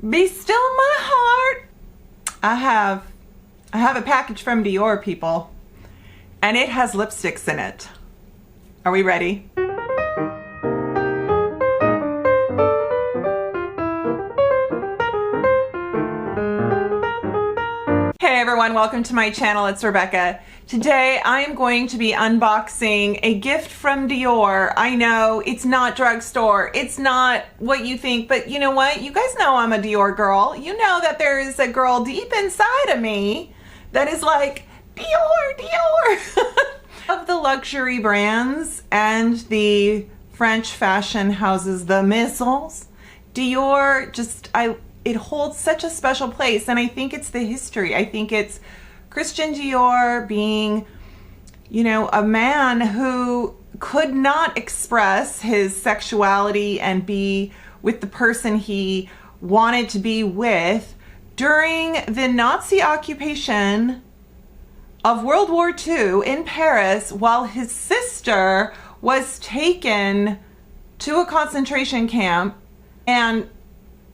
Be still my heart. I have a package from Dior, people, and it has lipsticks in it. Are we ready? Hey everyone, welcome to my channel. It's Rebecca. Today I am going to be unboxing a gift from Dior. I know it's not drugstore, it's not what you think, but you know what? You guys know I'm a Dior girl. You know that there is a girl deep inside of me that is like, Dior, Dior. Of the luxury brands and the French fashion houses, the maisons, Dior it holds such a special place, and I think it's the history. I think it's Christian Dior being, you know, a man who could not express his sexuality and be with the person he wanted to be with during the Nazi occupation of World War II in Paris, while his sister was taken to a concentration camp and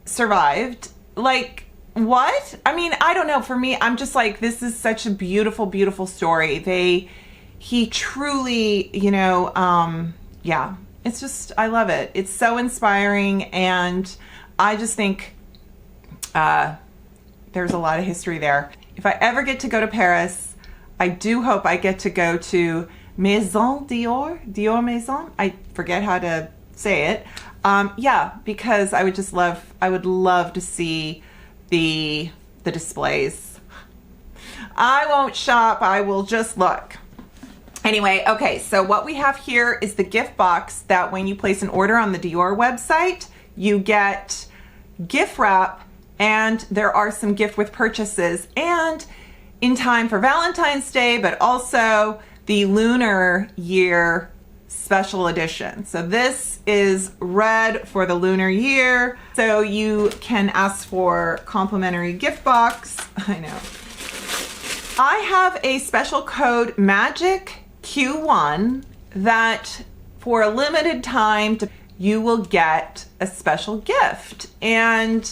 survived. Like, what? I mean, I don't know. For me, I'm just like, this is such a beautiful, beautiful story. He truly, you know, yeah, it's just, I love it. It's so inspiring, and I just think there's a lot of history there. If I ever get to go to Paris, I do hope I get to go to Maison Dior, Dior Maison. I forget how to say it. Yeah, because I would love to see the displays. I won't shop, I will just look. Anyway, okay, so what we have here is the gift box that when you place an order on the Dior website, you get gift wrap, and there are some gift with purchases, and in time for Valentine's Day, but also the Lunar Year special edition. So this is red for the lunar year, so you can ask for complimentary gift box. I know. I have a special code Magic Q1 that for a limited time you will get a special gift. And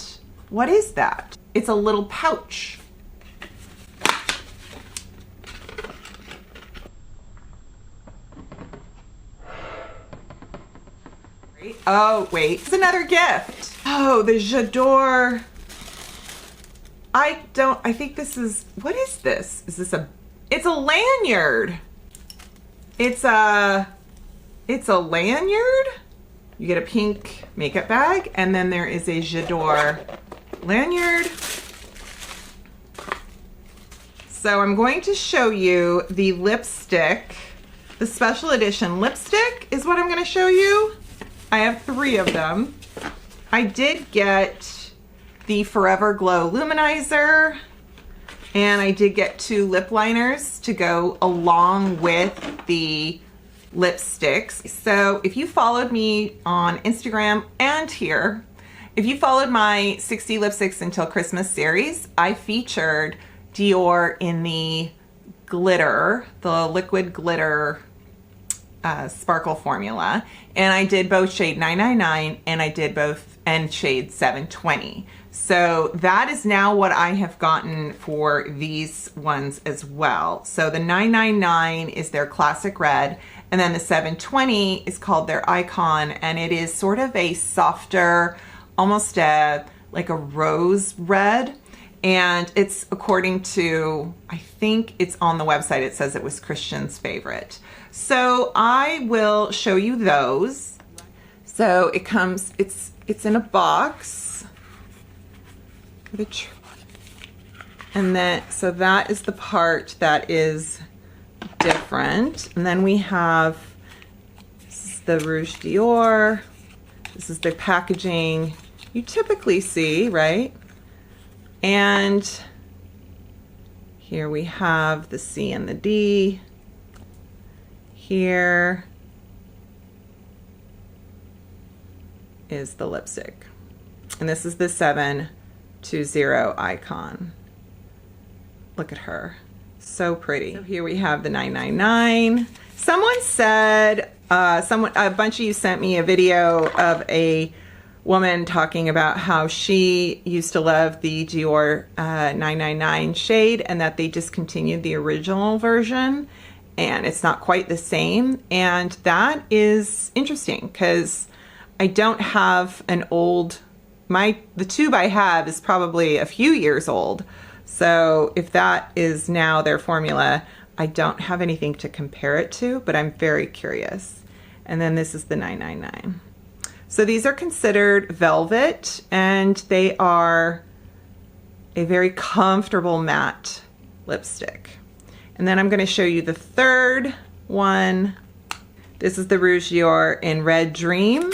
what is that? It's a little pouch. Oh, wait, it's another gift. Oh, the J'adore. I think this is, what is this? Is this it's a lanyard. It's a lanyard. You get a pink makeup bag, and then there is a J'adore lanyard. So I'm going to show you the lipstick. The special edition lipstick is what I'm going to show you. I have 3 of them. I did get the Forever Glow Luminizer, and I did get 2 lip liners to go along with the lipsticks. So if you followed me on Instagram and here, if you followed my 60 Lipsticks Until Christmas series, I featured Dior in the glitter, the liquid glitter sparkle formula, and I did both shade 999 and I did both and shade 720. So that is now what I have gotten for these ones as well. So the 999 is their classic red, and then the 720 is called their icon, and it is sort of a softer, almost like a rose red. And it's according to, I think it's on the website, it says it was Christian's favorite. So I will show you those. So it comes, it's in a box. And then, so that is the part that is different. And then we have, this is the Rouge Dior. This is the packaging you typically see, right? And here we have the C and the D. Here is the lipstick. And this is the 720 icon. Look at her. So pretty. So here we have the 999. Someone said, a bunch of you sent me a video of a woman talking about how she used to love the Dior 999 shade and that they discontinued the original version and it's not quite the same. And that is interesting because I don't have an old, the tube I have is probably a few years old. So if that is now their formula, I don't have anything to compare it to, but I'm very curious. And then this is the 999. So these are considered velvet and they are a very comfortable matte lipstick. And then I'm going to show you the third one. This is the Rouge Dior in Red Dream.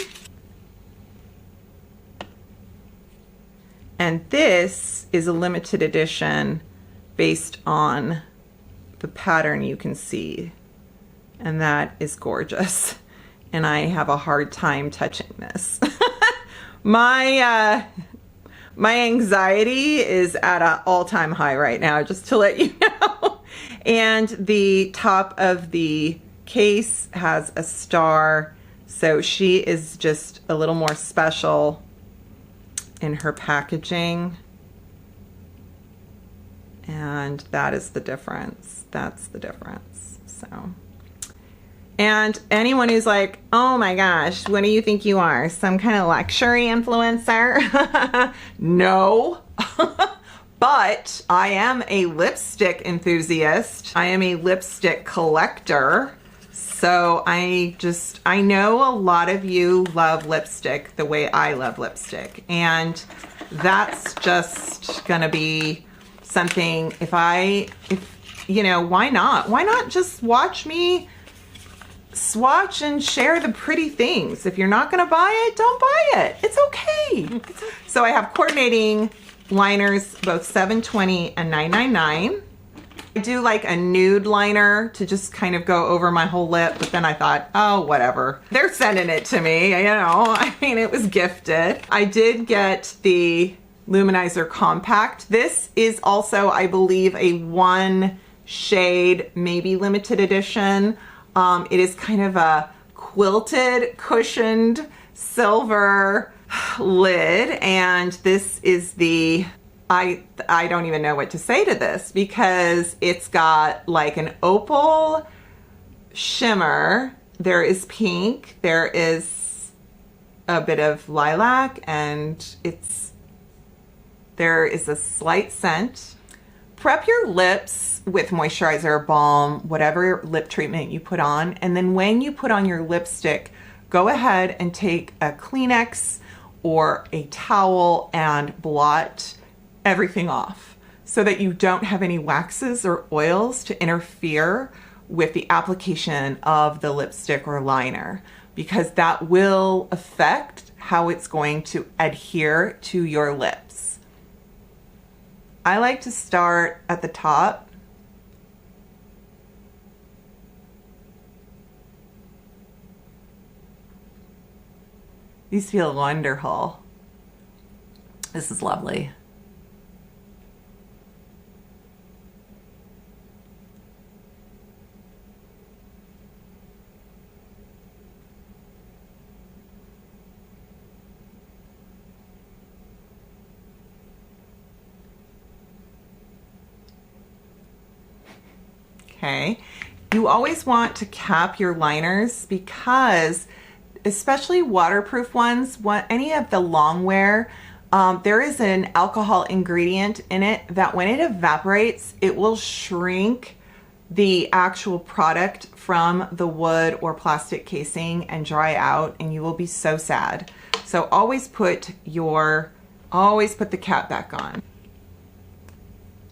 And this is a limited edition based on the pattern you can see. And that is gorgeous. And I have a hard time touching this. My anxiety is at an all-time high right now, just to let you know. And the top of the case has a star, so she is just a little more special in her packaging. And that is the difference. That's the difference. So. And anyone who's like, oh my gosh, what do you think you are? Some kind of luxury influencer? No. But I am a lipstick enthusiast. I am a lipstick collector. So I know a lot of you love lipstick the way I love lipstick. And that's just gonna be something, you know, why not? Why not just watch me swatch and share the pretty things? If you're not gonna buy it, don't buy it. It's okay. So I have coordinating liners, both 720 and 999. I do like a nude liner to just kind of go over my whole lip, but then I thought, oh, whatever. They're sending it to me, you know. I mean, it was gifted. I did get the Luminizer Compact. This is also, I believe, a one shade, maybe limited edition. It is kind of a quilted, cushioned silver lid, and this is the, I don't even know what to say to this because it's got like an opal shimmer. There is pink, there is a bit of lilac, and there is a slight scent. Prep your lips with moisturizer, balm, whatever lip treatment you put on, and then when you put on your lipstick, go ahead and take a Kleenex or a towel and blot everything off so that you don't have any waxes or oils to interfere with the application of the lipstick or liner, because that will affect how it's going to adhere to your lips. I like to start at the top. These feel wonderful. This is lovely. Okay, you always want to cap your liners because, especially waterproof ones, any of the long wear, there is an alcohol ingredient in it that when it evaporates, it will shrink the actual product from the wood or plastic casing and dry out, and you will be so sad. So always put the cap back on.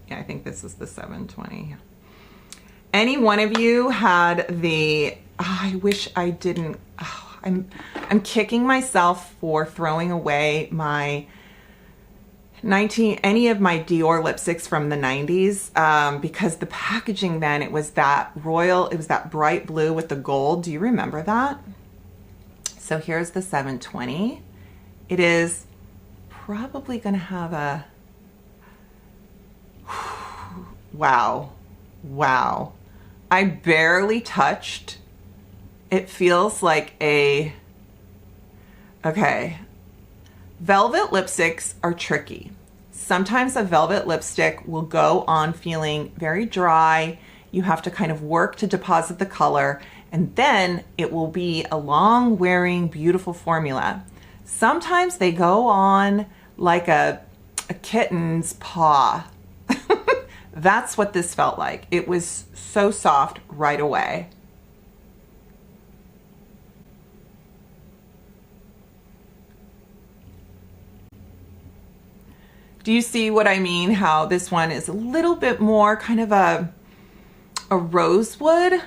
Yeah, I think this is the 720. Any one of you had the, I wish I didn't, I'm kicking myself for throwing away my any of my Dior lipsticks from the 90s because the packaging then, it was that royal, it was that bright blue with the gold. Do you remember that? So here's the 720. It is probably gonna have a, wow. I barely touched. It feels like okay. Velvet lipsticks are tricky. Sometimes a velvet lipstick will go on feeling very dry. You have to kind of work to deposit the color, and then it will be a long wearing, beautiful formula. Sometimes they go on like a kitten's paw. That's what this felt like. It was so soft right away. Do you see what I mean? How this one is a little bit more kind of a rosewood.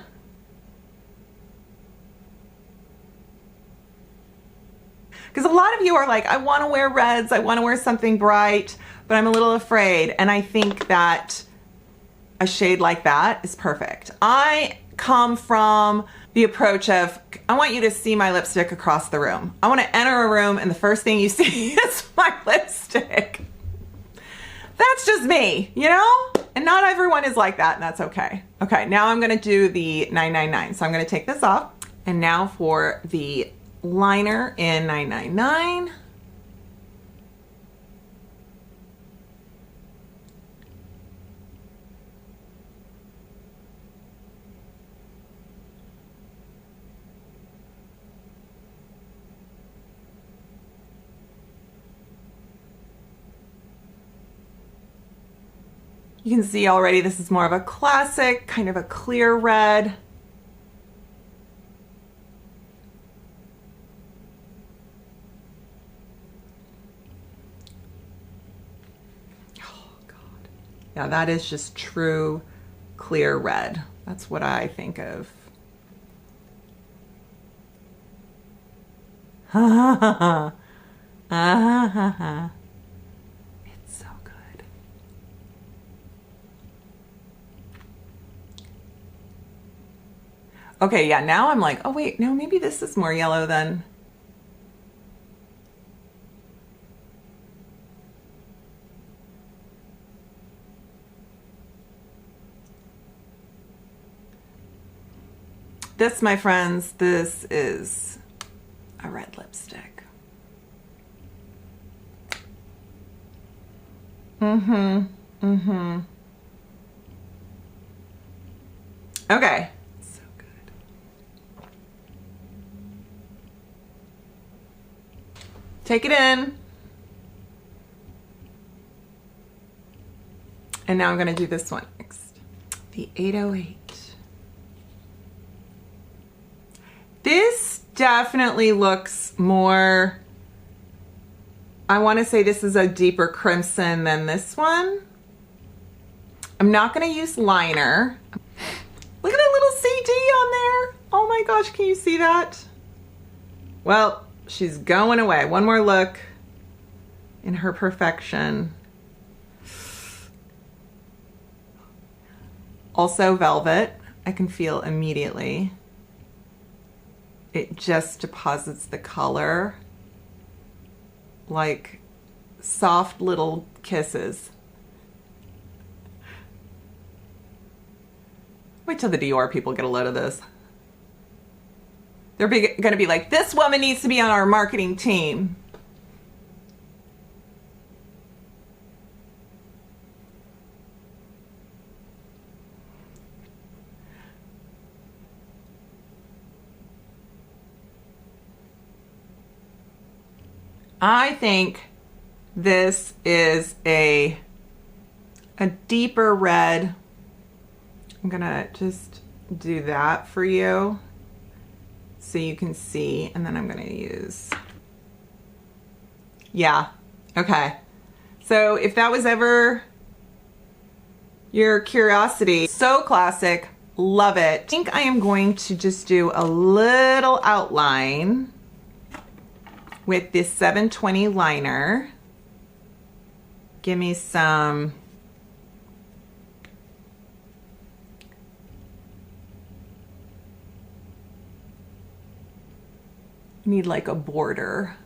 Because a lot of you are like, I want to wear reds, I want to wear something bright, but I'm a little afraid. And I think that a shade like that is perfect. I come from the approach of, I want you to see my lipstick across the room. I want to enter a room and the first thing you see is my lipstick. That's just me, you know? And not everyone is like that, and that's okay. Okay, now I'm gonna do the 999. So I'm gonna take this off. And now for the liner in 999. You can see already this is more of a classic, kind of a clear red. Oh God. Yeah, that is just true clear red. That's what I think of. Ha ha ha ha. Ah ha ha. It's so good. Okay, yeah, now I'm like, oh wait, no, maybe this is more yellow than. This, my friends, this is a red lipstick. Mm-hmm. Mm-hmm. Okay. So good. Take it in. And now I'm going to do this one next. The 808. This definitely looks more, I want to say this is a deeper crimson than this one. I'm not going to use liner. Look at a little CD on there. Oh my gosh, can you see that? Well, she's going away. One more look in her perfection. Also velvet, I can feel immediately. It just deposits the color like soft little kisses. Wait till the Dior people get a load of this. They're gonna be like, this woman needs to be on our marketing team. I think this is a deeper red. I'm gonna just do that for you so you can see, and then I'm gonna use, yeah, okay. So if that was ever your curiosity, so classic, love it. I think I am going to just do a little outline with this 720 liner. Give me some need like a border.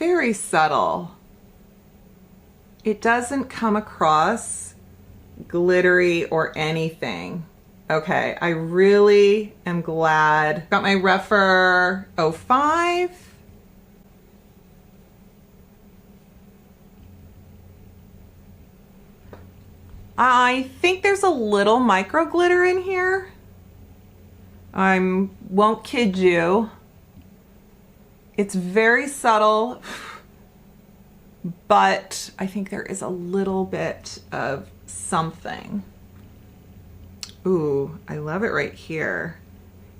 very subtle. It doesn't come across glittery or anything. Okay, I really am glad. Got my Rougher 05. I think there's a little micro glitter in here. I won't kid you. It's very subtle, but I think there is a little bit of something. Ooh, I love it right here.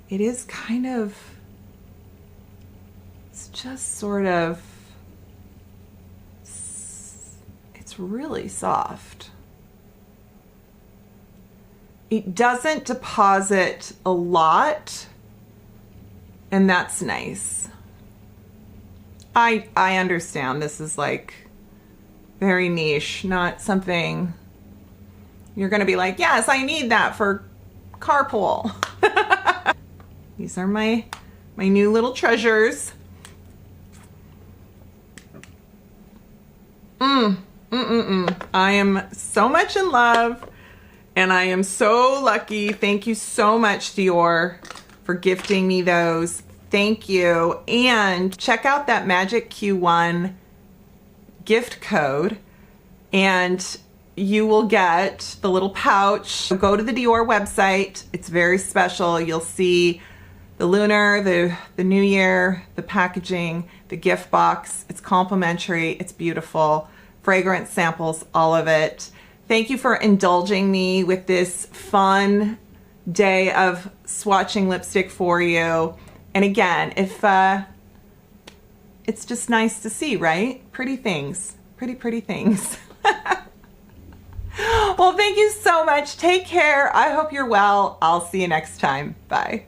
It is kind of, it's just sort of, it's really soft. It doesn't deposit a lot, and that's nice. I understand this is like very niche, not something you're gonna be like, yes, I need that for carpool. These are my new little treasures. I am so much in love, and I am so lucky. Thank you so much, Dior, for gifting me those. Thank you. And check out that Magic Q1 gift code, and you will get the little pouch. Go to the Dior website. It's very special. You'll see the LUNAR, the New Year, the packaging, the gift box. It's complimentary. It's beautiful. Fragrance samples, all of it. Thank you for indulging me with this fun day of swatching lipstick for you. And again, if it's just nice to see, right? Pretty things, pretty things. Well, thank you so much. Take care. I hope you're well. I'll see you next time. Bye.